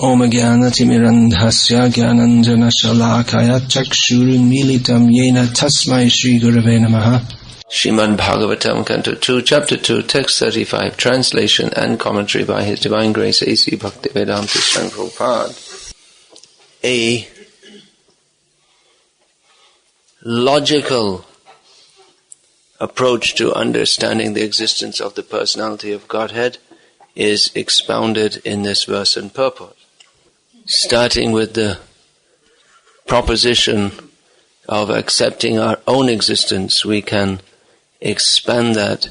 Om Jnanatimirandhasya Jnananjana Shalakaya Chakshurunmilitam Yena Tasmai Shri Gurave Namaha. Srimad Bhagavatam, Canto 2, Chapter 2, Text 35, Translation and Commentary by His Divine Grace A.C. Bhakti-Vedanta Swami Prabhupada. A logical approach to understanding the existence of the personality of Godhead is expounded in this verse and purport. Starting with the proposition of accepting our own existence, we can expand that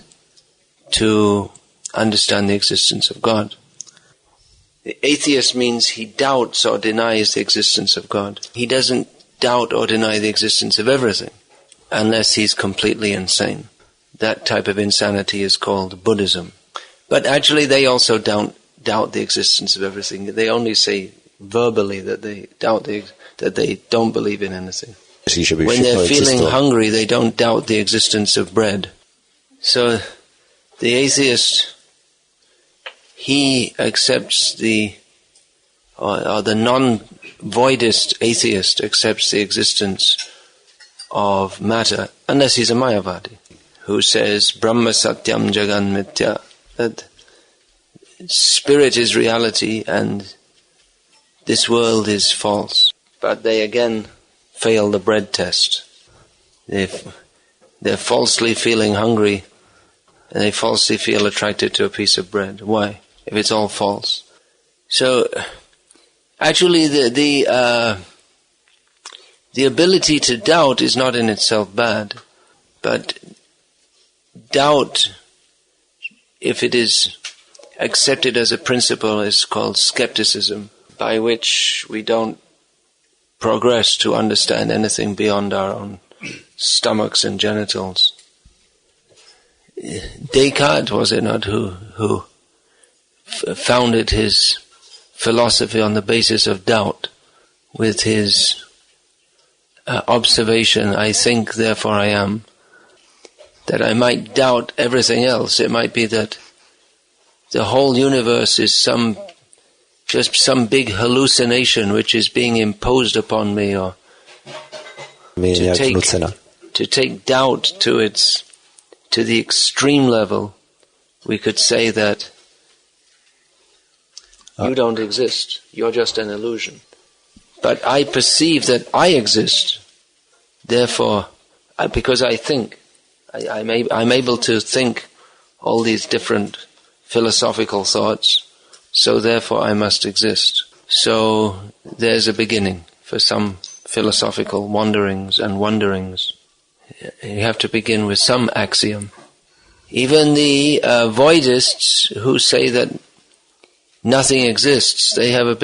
to understand the existence of God. The atheist means he doubts or denies the existence of God. He doesn't doubt or deny the existence of everything unless he's completely insane. That type of insanity is called Buddhism. But actually they also don't doubt the existence of everything. They only say verbally that they doubt that they don't believe in anything. When they're feeling hungry, they don't doubt the existence of bread. So the atheist, he accepts or the non-voidist atheist accepts the existence of matter, unless he's a Mayavadi, who says, Brahma Satyam Jagan Mithya, that spirit is reality and this world is false. But they again fail the bread test. They're falsely feeling hungry and they falsely feel attracted to a piece of bread. Why? If it's all false. So, actually the ability to doubt is not in itself bad, but doubt, if it is accepted as a principle, is called skepticism, by which we don't progress to understand anything beyond our own stomachs and genitals. Descartes, was it not, who founded his philosophy on the basis of doubt with his observation, I think, therefore I am, that I might doubt everything else. It might be that the whole universe is just some big hallucination which is being imposed upon me, or to take doubt to the extreme level. We could say that you don't exist, you're just an illusion. But I perceive that I exist, therefore, because I think, I'm able to think all these different philosophical thoughts, so therefore I must exist. So there's a beginning for some philosophical wanderings and wonderings. You have to begin with some axiom. Even the voidists who say that nothing exists, they have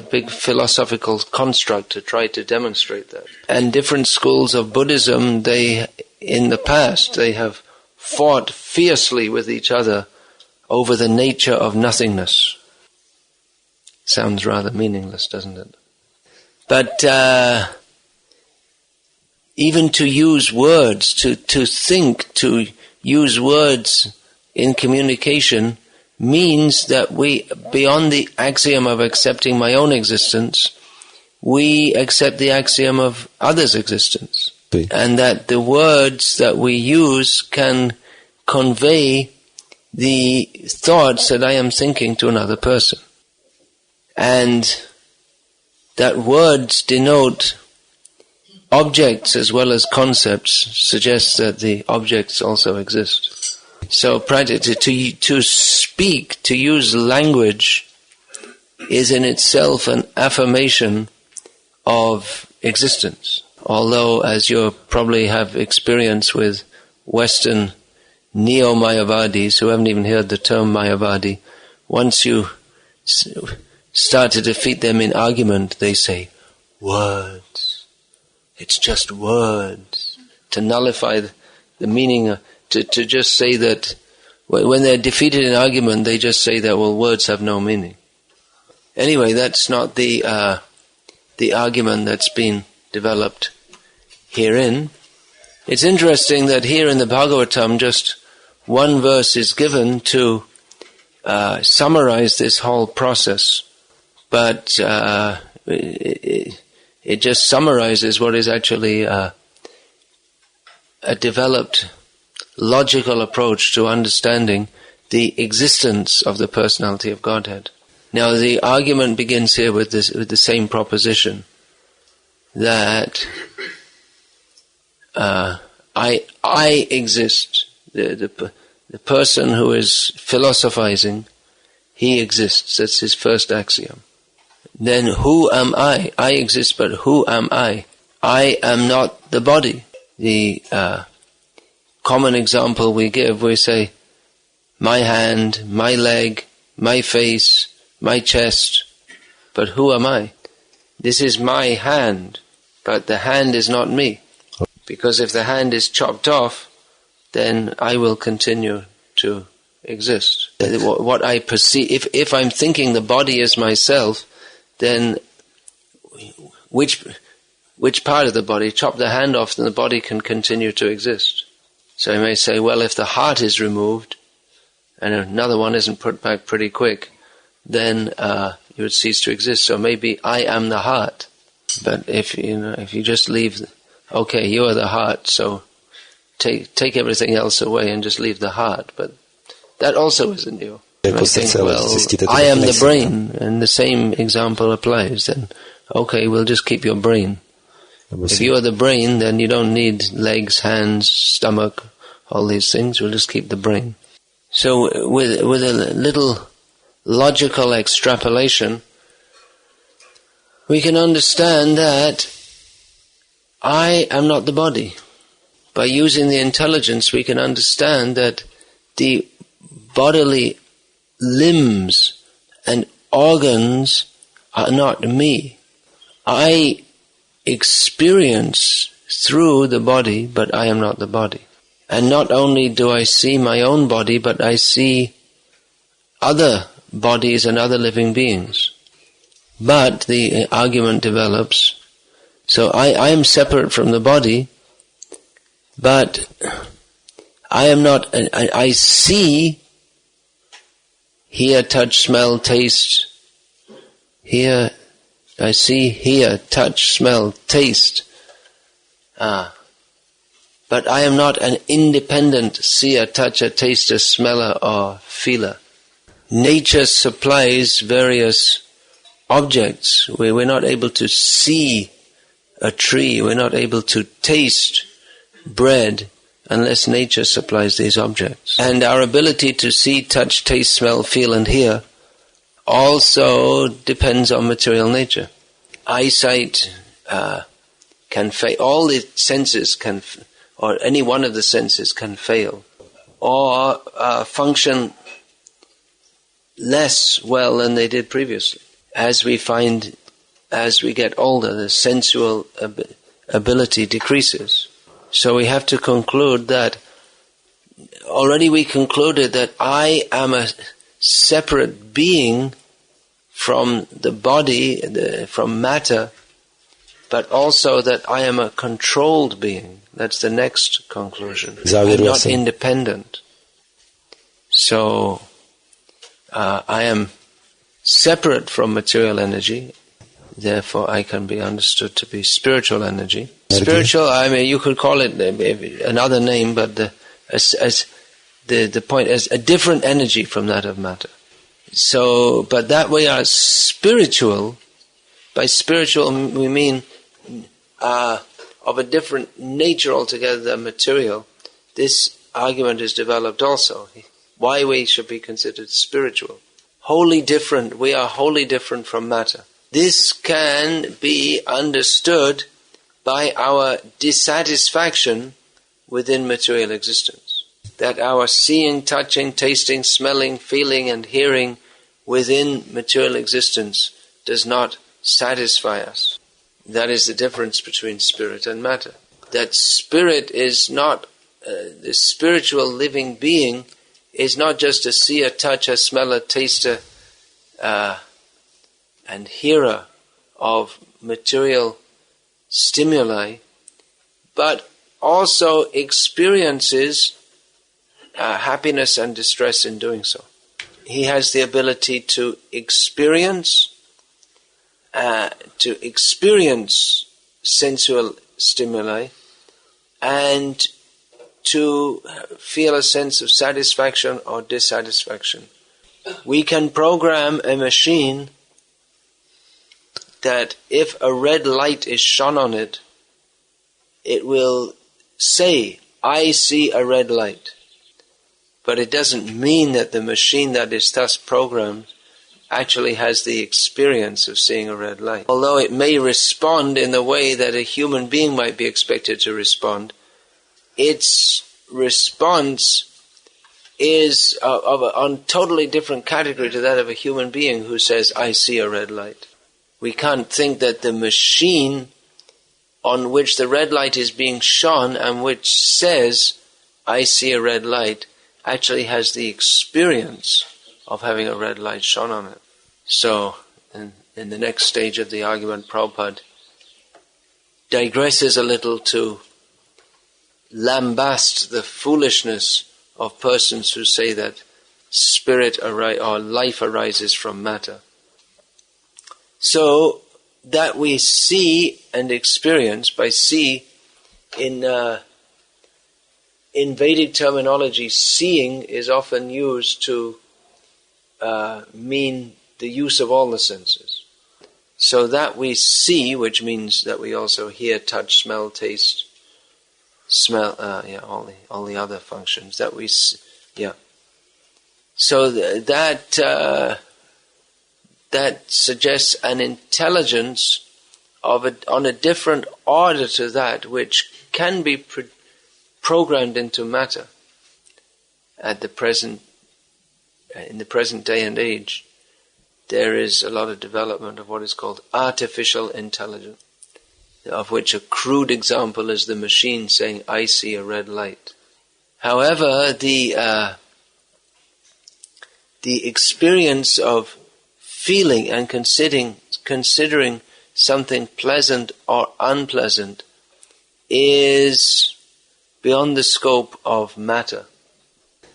big philosophical construct to try to demonstrate that. And different schools of Buddhism, in the past, they have fought fiercely with each other over the nature of nothingness. Sounds rather meaningless, doesn't it? But even to use words, to think, to use words in communication means that we, beyond the axiom of accepting my own existence, we accept the axiom of others' existence. And that the words that we use can convey the thoughts that I am thinking to another person. And that words denote objects as well as concepts suggests that the objects also exist. So practically to speak, to use language, is in itself an affirmation of existence. Although, as you probably have experience with Western neo-Mayavadis who haven't even heard the term Mayavadi, once you start to defeat them in argument, they say, words. It's just words. To nullify the meaning, to just say that, when they're defeated in argument, they just say that, well, words have no meaning. Anyway, that's not the argument that's been developed herein. It's interesting that here in the Bhagavatam, just one verse is given to summarize this whole process. but it just summarizes what is actually a developed logical approach to understanding the existence of the personality of Godhead. Now the argument begins here with the same proposition, that I exist. The person who is philosophizing, he exists. That's his first axiom. Then who am I? I exist, but who am I? I am not the body. The common example we give, we say, my hand, my leg, my face, my chest, but who am I? This is my hand, but the hand is not me. Because if the hand is chopped off, then I will continue to exist. What I perceive, if I'm thinking the body is myself, then which part of the body? Chop the hand off, then the body can continue to exist. So you may say, well, if the heart is removed, and another one isn't put back pretty quick, then you would cease to exist. So maybe I am the heart. But if you just leave, okay, you are the heart, so take everything else away and just leave the heart. But that also isn't you. You might think, well, I am the brain, and the same example applies. Then, okay, we'll just keep your brain. If you are the brain, then you don't need legs, hands, stomach, all these things. We'll just keep the brain. So with a little logical extrapolation, we can understand that I am not the body. By using the intelligence, we can understand that the bodily limbs and organs are not me. I experience through the body, but I am not the body. And not only do I see my own body, but I see other bodies and other living beings. But the argument develops, so I am separate from the body, but I am not, I see, hear, touch, smell, taste, hear, I see, hear, touch, smell, taste. But I am not an independent seer, toucher, taster, smeller, or feeler. Nature supplies various objects. We're not able to see a tree, we're not able to taste bread unless nature supplies these objects. And our ability to see, touch, taste, smell, feel, and hear also depends on material nature. Eyesight can fail. All the senses can, or any one of the senses can fail, or function less well than they did previously. As we find, as we get older, the sensual ability decreases. So we have to conclude that, already we concluded that I am a separate being from the body, from matter, but also that I am a controlled being. That's the next conclusion. I'm not independent. So I am separate from material energy, therefore I can be understood to be spiritual energy. Spiritual, I mean, you could call it another name, but the point is a different energy from that of matter. So, but that we are spiritual. By spiritual we mean of a different nature altogether than material. This argument is developed also. Why we should be considered spiritual. Wholly different, we are wholly different from matter. This can be understood by our dissatisfaction within material existence. That our seeing, touching, tasting, smelling, feeling and hearing within material existence does not satisfy us. That is the difference between spirit and matter. That spirit is not, the spiritual living being is not just a seer, toucher, smeller, taster, and hearer of material stimuli, but also experiences happiness and distress in doing so. He has the ability to experience to experience sensual stimuli and to feel a sense of satisfaction or dissatisfaction. We can program a machine that if a red light is shone on it, it will say, "I see a red light." But it doesn't mean that the machine that is thus programmed actually has the experience of seeing a red light. Although it may respond in the way that a human being might be expected to respond, its response is on totally different category to that of a human being who says, "I see a red light." We can't think that the machine on which the red light is being shone and which says, "I see a red light," actually has the experience of having a red light shone on it. So, in the next stage of the argument, Prabhupada digresses a little to lambast the foolishness of persons who say that spirit or life arises from matter. So, that we see and experience, by see, in Vedic terminology, seeing is often used to mean the use of all the senses. So that we see, which means that we also hear, touch, smell, taste, all the other functions that we see, So that suggests an intelligence on a different order to that which can be programmed into matter. In the present day and age, there is a lot of development of what is called artificial intelligence, of which a crude example is the machine saying, "I see a red light." However, the experience of feeling and considering something pleasant or unpleasant is beyond the scope of matter.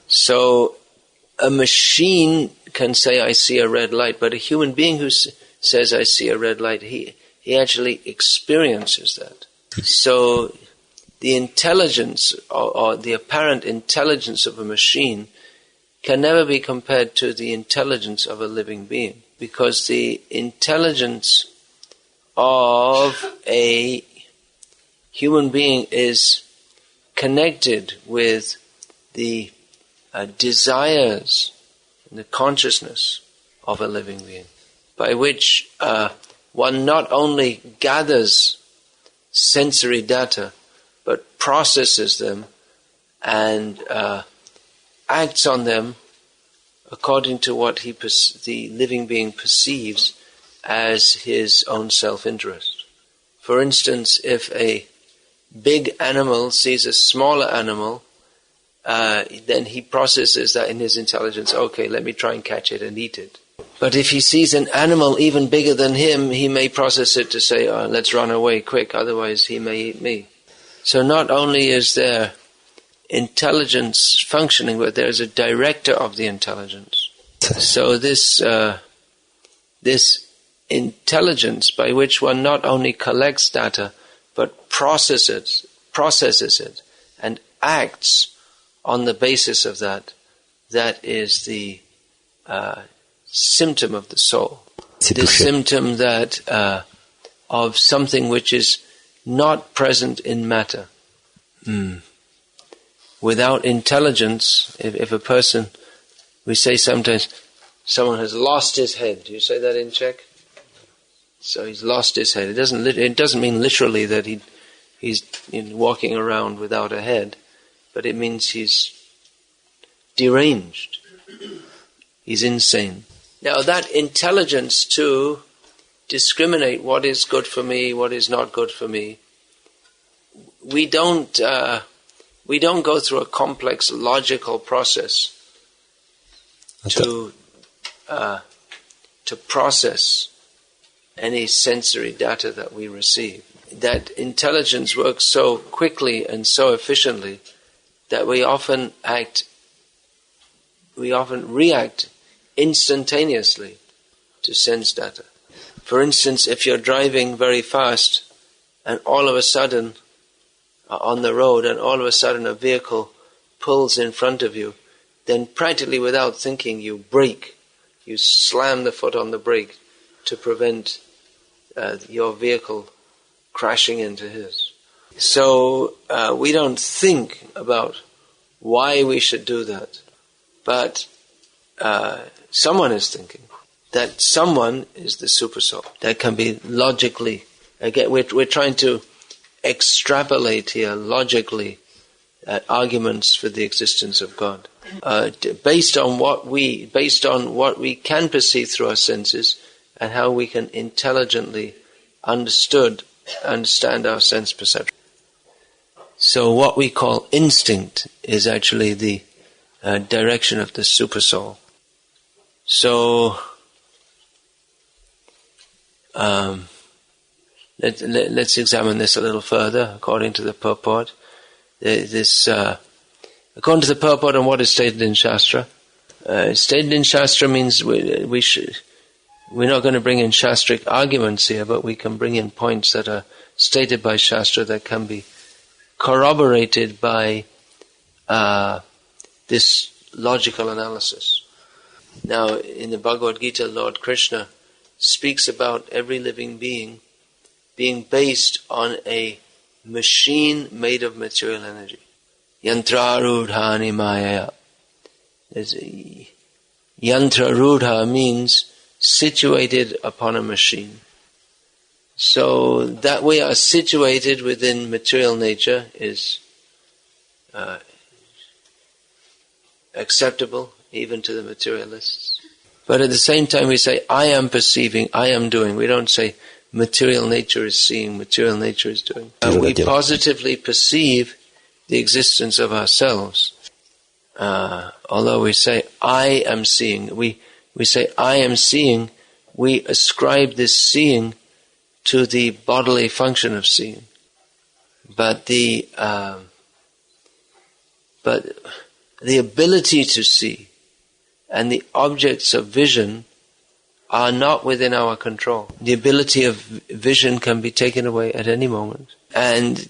So a machine can say, "I see a red light," but a human being who says, "I see a red light," he actually experiences that. So the intelligence or the apparent intelligence of a machine can never be compared to the intelligence of a living being, because the intelligence of a human being is connected with the desires and the consciousness of a living being, by which one not only gathers sensory data, but processes them and acts on them according to what the living being perceives as his own self-interest. For instance, if a big animal sees a smaller animal, then he processes that in his intelligence, "Okay, let me try and catch it and eat it." But if he sees an animal even bigger than him, he may process it to say, "Oh, let's run away quick, otherwise he may eat me." So not only is there intelligence functioning, but there is a director of the intelligence. So this intelligence by which one not only collects data, but processes it and acts on the basis of that is the symptom of the soul. The symptom that of something which is not present in matter. Without intelligence, if a person, we say sometimes, someone has lost his head. Do you say that in Czech? So he's lost his head. It doesn't mean literally that he's walking around without a head, but it means he's deranged. He's insane. Now that intelligence to discriminate what is good for me, what is not good for me, we don't go through a complex logical process to process any sensory data that we receive. That intelligence works so quickly and so efficiently that we often react instantaneously to sense data. For instance, if you're driving very fast and all of a sudden on the road and all of a sudden a vehicle pulls in front of you, then practically without thinking you brake. You slam the foot on the brake to prevent your vehicle crashing into his. So we don't think about why we should do that. But someone is thinking. That someone is the Supersoul. That can be logically. Again, we're trying to extrapolate here logically arguments for the existence of God, based on what we can perceive through our senses, and how we can intelligently understand our sense perception. So what we call instinct is actually the direction of the Supersoul. So let's examine this a little further according to the purport. According to the purport and what is stated in Shastra. Stated in Shastra means we're not going to bring in Shastric arguments here, but we can bring in points that are stated by Shastra that can be corroborated by this logical analysis. Now, in the Bhagavad-gita, Lord Krishna speaks about every living being being based on a machine made of material energy. Yantrarudhani maya. Yantrarudha means situated upon a machine. So that we are situated within material nature is acceptable even to the materialists. But at the same time we say, I am perceiving, I am doing. We don't say material nature is seeing, material nature is doing. We positively perceive the existence of ourselves. Although we say, I am seeing, we say, I am seeing, we ascribe this seeing to the bodily function of seeing. But the ability to see and the objects of vision are not within our control. The ability of vision can be taken away at any moment. And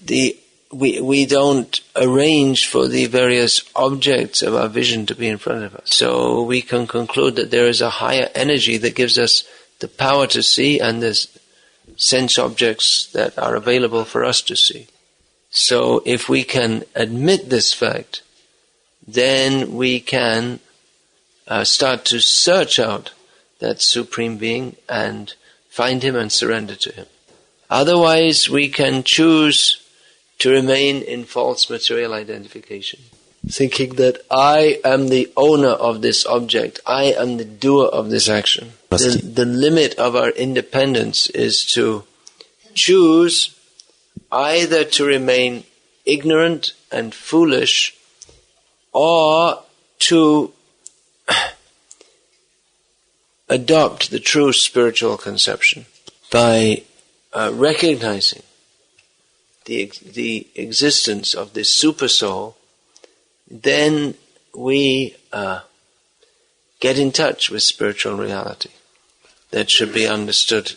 we don't arrange for the various objects of our vision to be in front of us. So we can conclude that there is a higher energy that gives us the power to see, and there's sense objects that are available for us to see. So if we can admit this fact, then we can start to search out that Supreme Being and find Him and surrender to Him. Otherwise, we can choose to remain in false material identification, thinking that I am the owner of this object, I am the doer of this action. The limit of our independence is to choose either to remain ignorant and foolish, or to adopt the true spiritual conception by recognizing the existence of this Supersoul. Then we get in touch with spiritual reality. That should be understood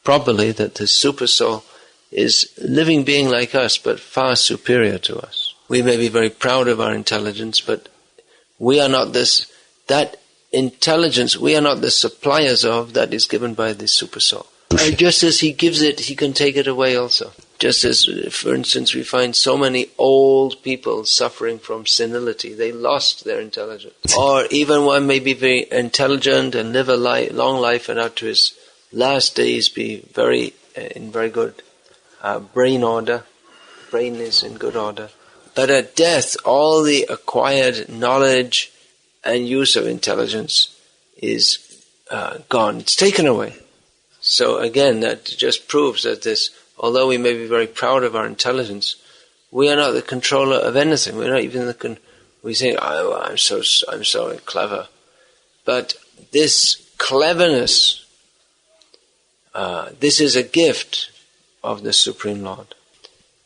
properly, that the Supersoul is a living being like us, but far superior to us. We may be very proud of our intelligence, but we are not that intelligence, we are not the suppliers of, that is given by the Supersoul. And just as He gives it, He can take it away also. Just as, for instance, we find so many old people suffering from senility. They lost their intelligence. Or even one may be very intelligent and live a long life, and up to his last days be in very good brain order. Brain is in good order. But at death, all the acquired knowledge and use of intelligence is gone. It's taken away. So again, that just proves that although we may be very proud of our intelligence, we are not the controller of anything. We're not even we think, oh, I'm so clever. But this cleverness, this is a gift of the Supreme Lord.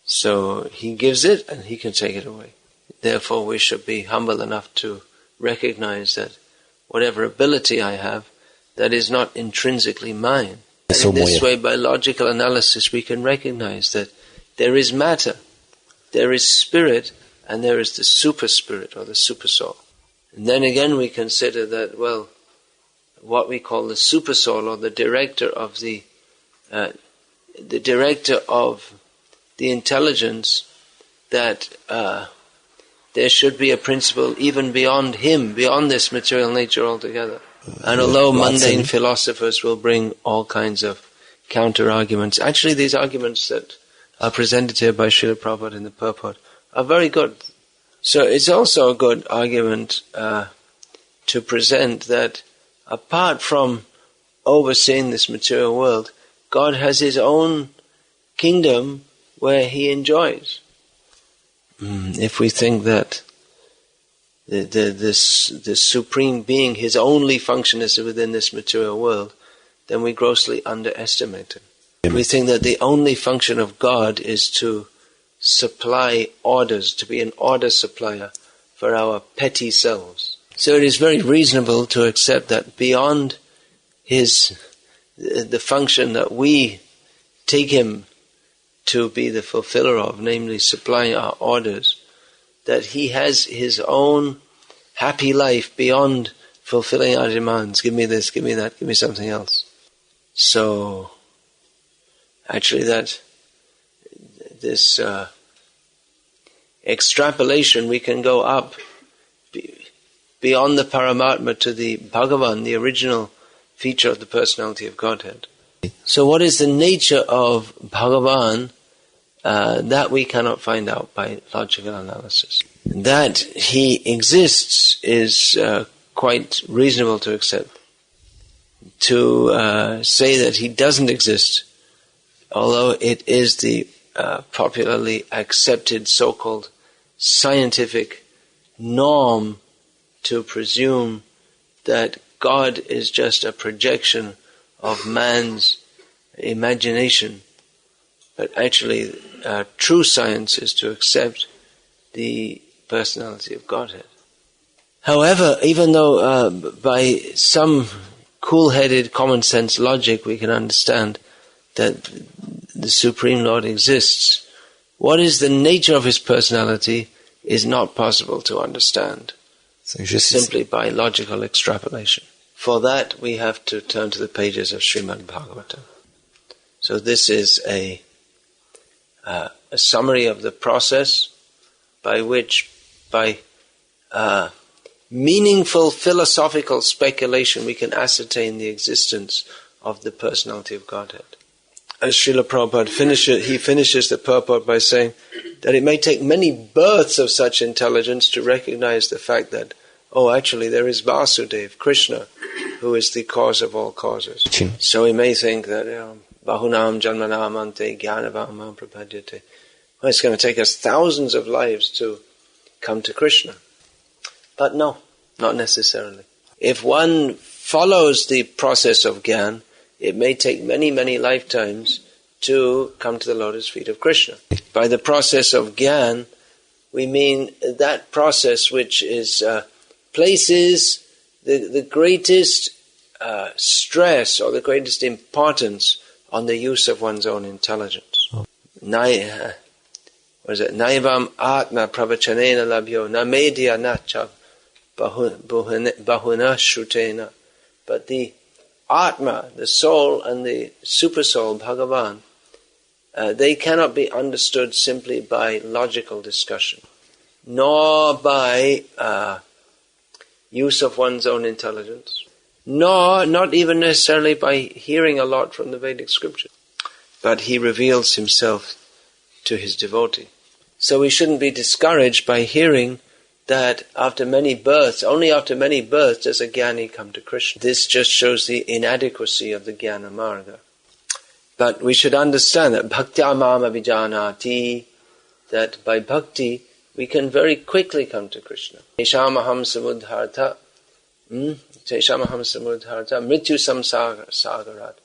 So He gives it and He can take it away. Therefore we should be humble enough to recognize that whatever ability I have, that is not intrinsically mine. And in this way, by logical analysis, we can recognize that there is matter, there is spirit, and there is the super spirit or the super soul. And then again we consider that, well, what we call the super soul or the director of the intelligence, that there should be a principle even beyond him, beyond this material nature altogether. And although mundane philosophers will bring all kinds of counter-arguments, actually these arguments that are presented here by Srila Prabhupada in the purport are very good. So it's also a good argument to present that apart from overseeing this material world, God has his own kingdom where he enjoys. If we think that the supreme being, his only function is within this material world, then we grossly underestimate him. If we think that the only function of God is to supply orders, to be an order supplier for our petty selves. So it is very reasonable to accept that beyond the function that we take him to be the fulfiller of, namely supplying our orders, that he has his own happy life beyond fulfilling our demands. Give me this, give me that, give me something else. So, actually this extrapolation, we can go up beyond the Paramatma to the Bhagavan, the original feature of the personality of Godhead. So what is the nature of Bhagavan? That we cannot find out by logical analysis. That he exists is quite reasonable to accept. To say that he doesn't exist, although it is the popularly accepted so-called scientific norm to presume that God is just a projection of man's imagination. But actually, true science is to accept the personality of Godhead. However, even though by some cool-headed, common-sense logic we can understand that the Supreme Lord exists, what is the nature of his personality is not possible to understand simply by logical extrapolation. For that, we have to turn to the pages of Srimad Bhagavatam. So this is a summary of the process by which, by meaningful philosophical speculation, we can ascertain the existence of the personality of Godhead. As Srila Prabhupada finishes the purport by saying that it may take many births of such intelligence to recognize the fact that, actually there is Vasudeva, Krishna, who is the cause of all causes. So we may think that, Bahunam Janmanam Ante Jnanavamam Prapadyate. Well, it's going to take us thousands of lives to come to Krishna. But no, not necessarily. If one follows the process of Gyan, it may take many, many lifetimes to come to the lotus feet of Krishna. By the process of Gyan, we mean that process which is places the greatest stress or the greatest importance on the use of one's own intelligence. Naivam atma pravachanena labhyo na medya nacha bahuna shrutena. But the Atma, the soul, and the super soul, Bhagavan, they cannot be understood simply by logical discussion, nor by use of one's own intelligence, nor not even necessarily by hearing a lot from the Vedic scripture. But he reveals himself to his devotee. So we shouldn't be discouraged by hearing that after many births, only after many births does a jnani come to Krishna. This just shows the inadequacy of the jnana marga. But we should understand that bhaktya mam abhijanati, that by bhakti we can very quickly come to Krishna. Teshamaham samudharta, mrityu samsagarat.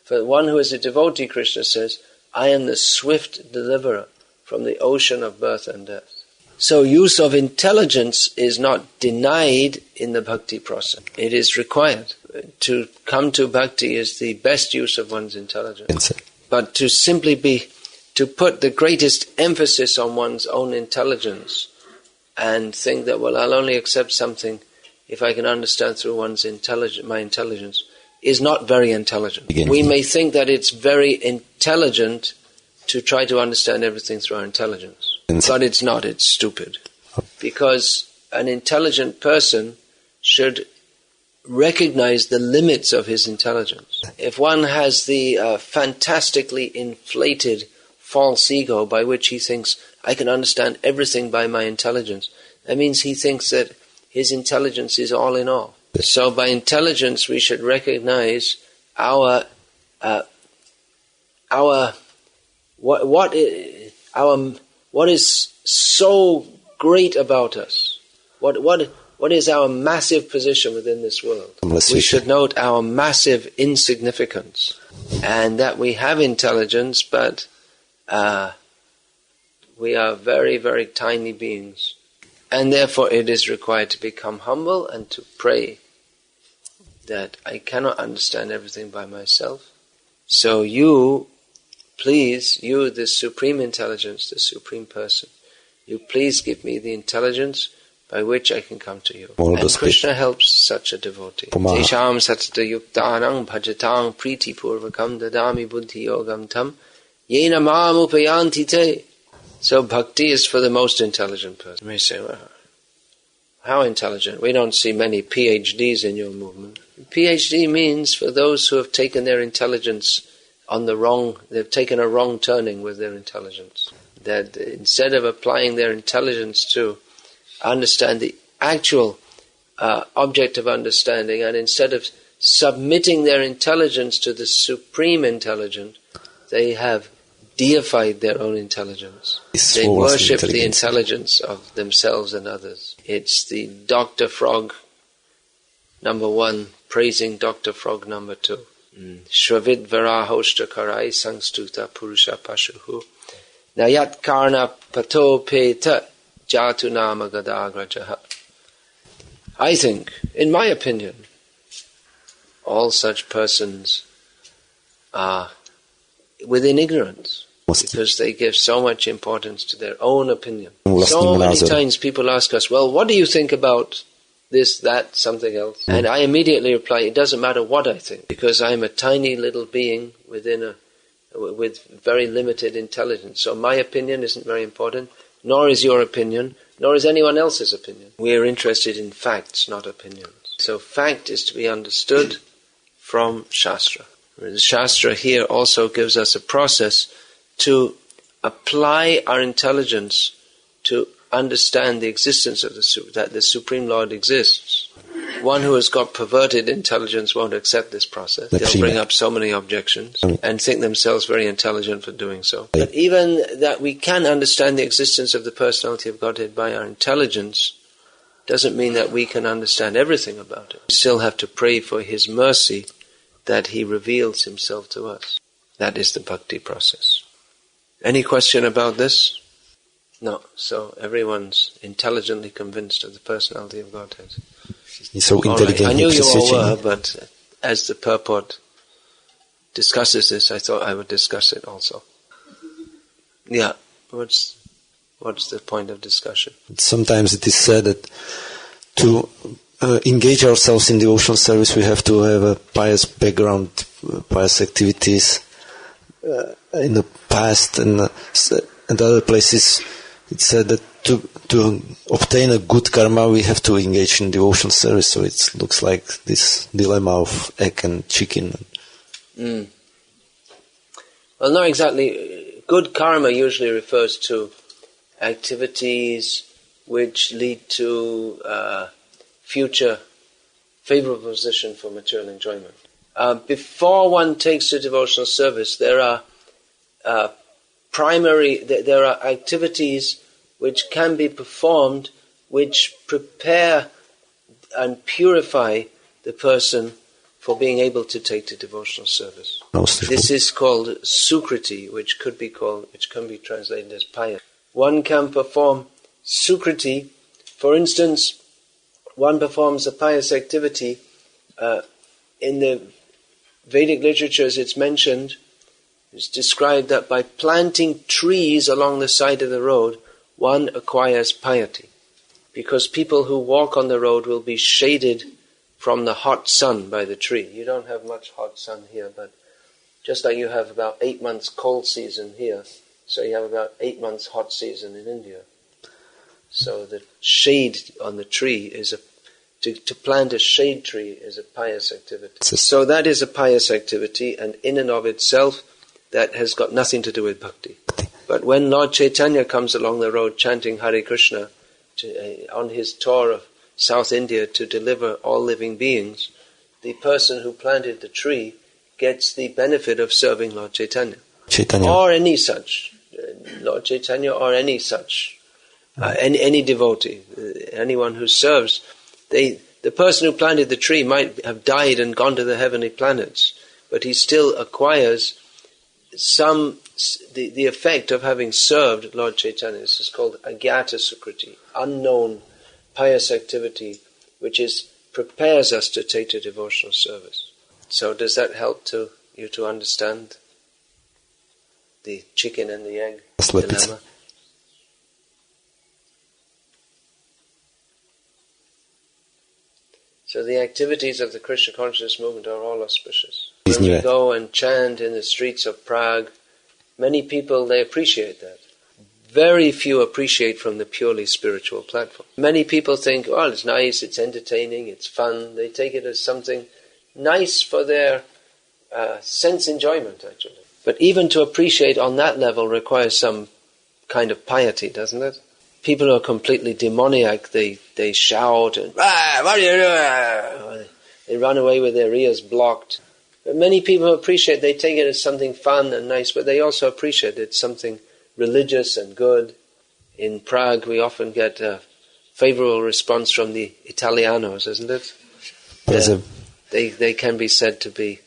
For one who is a devotee, Krishna says, I am the swift deliverer from the ocean of birth and death. So use of intelligence is not denied in the bhakti process. It is required. to come to bhakti is the best use of one's intelligence. But to simply to put the greatest emphasis on one's own intelligence and think that, well, I'll only accept something if I can understand through my intelligence, is not very intelligent. We may think that it's very intelligent to try to understand everything through our intelligence. But it's not, it's stupid. Because an intelligent person should recognize the limits of his intelligence. If one has the fantastically inflated false ego by which he thinks, I can understand everything by my intelligence, that means he thinks that his intelligence is all in all. So by intelligence we should recognize what is so great about us. What is our massive position within this world? We should note our massive insignificance, and that we have intelligence, but we are very, very tiny beings. And therefore it is required to become humble and to pray that I cannot understand everything by myself. So you, please, you, the Supreme Intelligence, the Supreme Person, you please give me the intelligence by which I can come to you. And Krishna helps such a devotee. Tesham satata yuktanang bhajatang priti purvakam dadami buddhi yogam tam yena mam upayanti te. So bhakti is for the most intelligent person. You may say, well, how intelligent? We don't see many PhDs in your movement. PhD means for those who have taken their intelligence they've taken a wrong turning with their intelligence. That instead of applying their intelligence to understand the actual object of understanding, and instead of submitting their intelligence to the Supreme Intelligent, they have deified their own intelligence. They worship the intelligence of themselves and others. It's the Dr. Frog number 1 praising Dr. Frog number 2. Shravid varahoshta karai sangstuta purusha pashuhu nayat karna pato peta jatu nama gadagrajaha. I think, in my opinion, all such persons are within ignorance, because they give so much importance to their own opinion. So many times people ask us, well, what do you think about this, that, something else? And I immediately reply, it doesn't matter what I think, because I'm a tiny little being with very limited intelligence. So my opinion isn't very important, nor is your opinion, nor is anyone else's opinion. We are interested in facts, not opinions. So fact is to be understood from Shastra. The Shastra here also gives us a process to apply our intelligence to understand the existence of that the Supreme Lord exists. One who has got perverted intelligence won't accept this process. They'll bring up so many objections and think themselves very intelligent for doing so. But even that we can understand the existence of the personality of Godhead by our intelligence doesn't mean that we can understand everything about it. We still have to pray for His mercy that He reveals Himself to us. That is the bhakti process. Any question about this? No. So everyone's intelligently convinced of the personality of Godhead. He's so intelligent. Right. I knew you all were, but as the purport discusses this, I thought I would discuss it also. Yeah. What's the point of discussion? Sometimes it is said that to engage ourselves in devotional service, we have to have a pious background, pious activities in the past, and other places. It said that to obtain a good karma, we have to engage in devotional service. So it looks like this dilemma of egg and chicken. Well, not exactly. Good karma usually refers to activities which lead to future favorable position for material enjoyment. Before one takes to devotional service, there are there are activities which can be performed which prepare and purify the person for being able to take to devotional service. This is called sukriti, which can be translated as pious. One can perform sukriti. For instance, one performs a pious activity in the Vedic literatures it's mentioned, it's described that by planting trees along the side of the road, one acquires piety. Because people who walk on the road will be shaded from the hot sun by the tree. You don't have much hot sun here, but just like you have about 8 months cold season here, so you have about 8 months hot season in India. So the shade on the tree is to plant a shade tree is a pious activity. So that is a pious activity, and in and of itself, that has got nothing to do with bhakti. But when Lord Chaitanya comes along the road chanting Hare Krishna on his tour of South India to deliver all living beings, the person who planted the tree gets the benefit of serving Lord Chaitanya. Or any such, Lord Chaitanya or any such, any devotee, anyone who serves. The person who planted the tree might have died and gone to the heavenly planets, but he still acquires the effect of having served Lord Chaitanya. This is called agyata sukriti, unknown pious activity, which prepares us to take to devotional service. So does that help you to understand the chicken and the egg dilemma? So the activities of the Krishna consciousness movement are all auspicious. When we go and chant in the streets of Prague, many people, they appreciate that. Very few appreciate from the purely spiritual platform. Many people think, oh, it's nice, it's entertaining, it's fun. They take it as something nice for their sense enjoyment, actually. But even to appreciate on that level requires some kind of piety, doesn't it? People who are completely demoniac, they shout and, what are you doing? They run away with their ears blocked. But many people who appreciate, they take it as something fun and nice, but they also appreciate it's something religious and good. In Prague, we often get a favorable response from the Italianos, isn't it? They can be said to be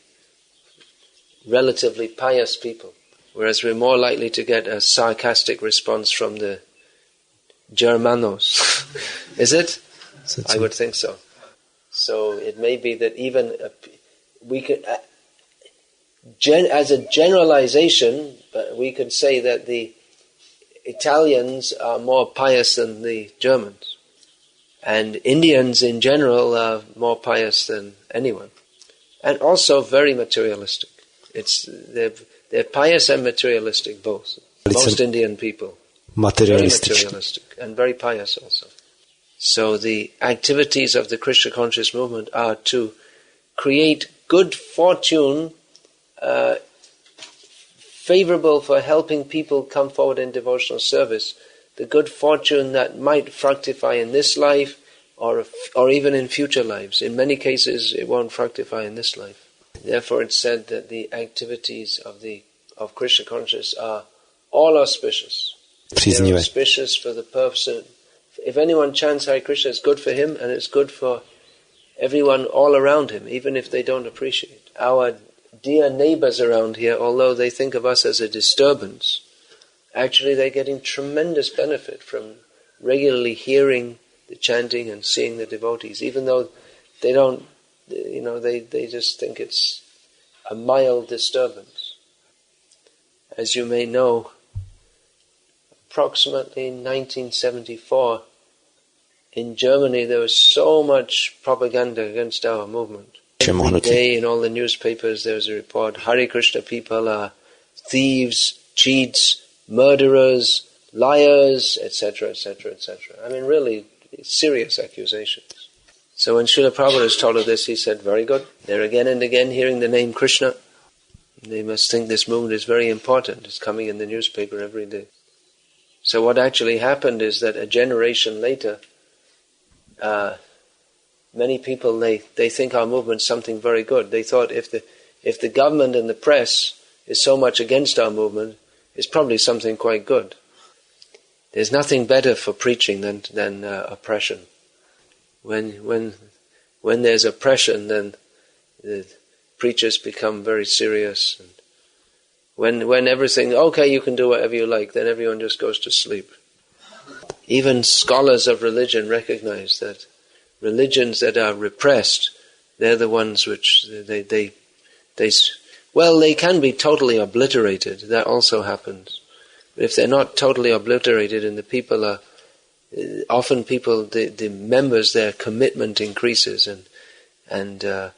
relatively pious people, whereas we're more likely to get a sarcastic response from the Germanos. Is it? I would think so. So it may be that even we could, as a generalization, we could say that the Italians are more pious than the Germans, and Indians in general are more pious than anyone, and also very materialistic. They're pious and materialistic both. Most Indian people. Very materialistic and very pious also. So the activities of the Krishna conscious movement are to create good fortune favorable for helping people come forward in devotional service, the good fortune that might fructify in this life or even in future lives. In many cases it won't fructify in this life. Therefore it's said that the activities of Krishna consciousness are all auspicious. They're auspicious for the person. If anyone chants Hare Krishna, it's good for him and it's good for everyone all around him, even if they don't appreciate. Our dear neighbors around here, although they think of us as a disturbance, actually they're getting tremendous benefit from regularly hearing the chanting and seeing the devotees, even though they don't, they just think it's a mild disturbance. As you may know, approximately in 1974, in Germany there was so much propaganda against our movement. Every day in all the newspapers there was a report, Hare Krishna people are thieves, cheats, murderers, liars, etc., etc., etc. I mean, really serious accusations. So when Srila Prabhupada told of this, he said, very good. They're again and again hearing the name Krishna. They must think this movement is very important. It's coming in the newspaper every day. So what actually happened is that a generation later, many people, they think our movement's something very good. They thought if the government and the press is so much against our movement, it's probably something quite good. There's nothing better for preaching than oppression. When there's oppression, then the preachers become very serious. And when everything, okay, you can do whatever you like, then everyone just goes to sleep. Even scholars of religion recognize that religions that are repressed, They're the ones which they can be totally obliterated. That also happens. But if they're not totally obliterated and the people are, often people, the members, their commitment increases and the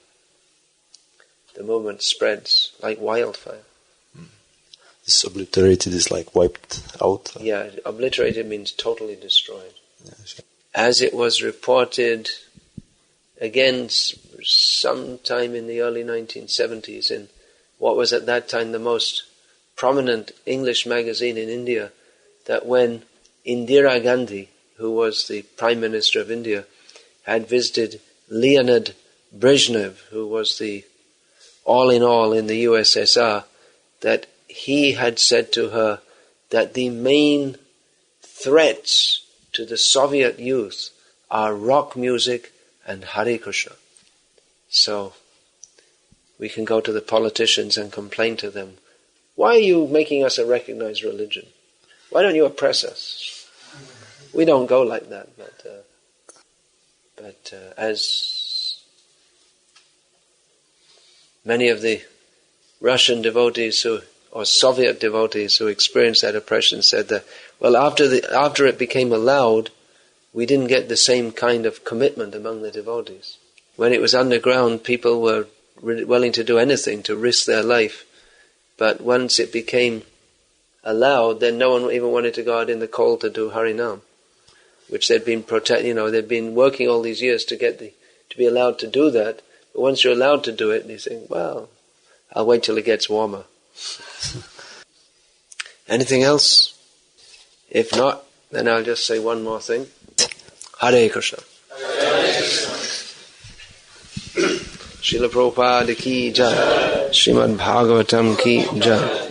movement spreads like wildfire. This obliterated is like wiped out? Yeah, obliterated means totally destroyed. Yeah, sure. As it was reported, again, sometime in the early 1970s, in what was at that time the most prominent English magazine in India, that when Indira Gandhi, who was the Prime Minister of India, had visited Leonid Brezhnev, who was the all-in-all in the USSR, that he had said to her that the main threats to the Soviet youth are rock music and Hare Krishna. So we can go to the politicians and complain to them, why are you making us a recognized religion? Why don't you oppress us? We don't go like that, but as many of the Russian devotees or Soviet devotees who experienced that oppression said that, well, after it became allowed, we didn't get the same kind of commitment among the devotees. When it was underground, people were willing to do anything to risk their life. But once it became allowed, then no one even wanted to go out in the cold to do Harinam, which they'd been they'd been working all these years to get to be allowed to do that. But once you're allowed to do it, you think, well, I'll wait till it gets warmer. Anything else? If not, then I'll just say one more thing. Hare Krishna. Srila Prabhupada ki jai. Srimad Bhagavatam ki jai.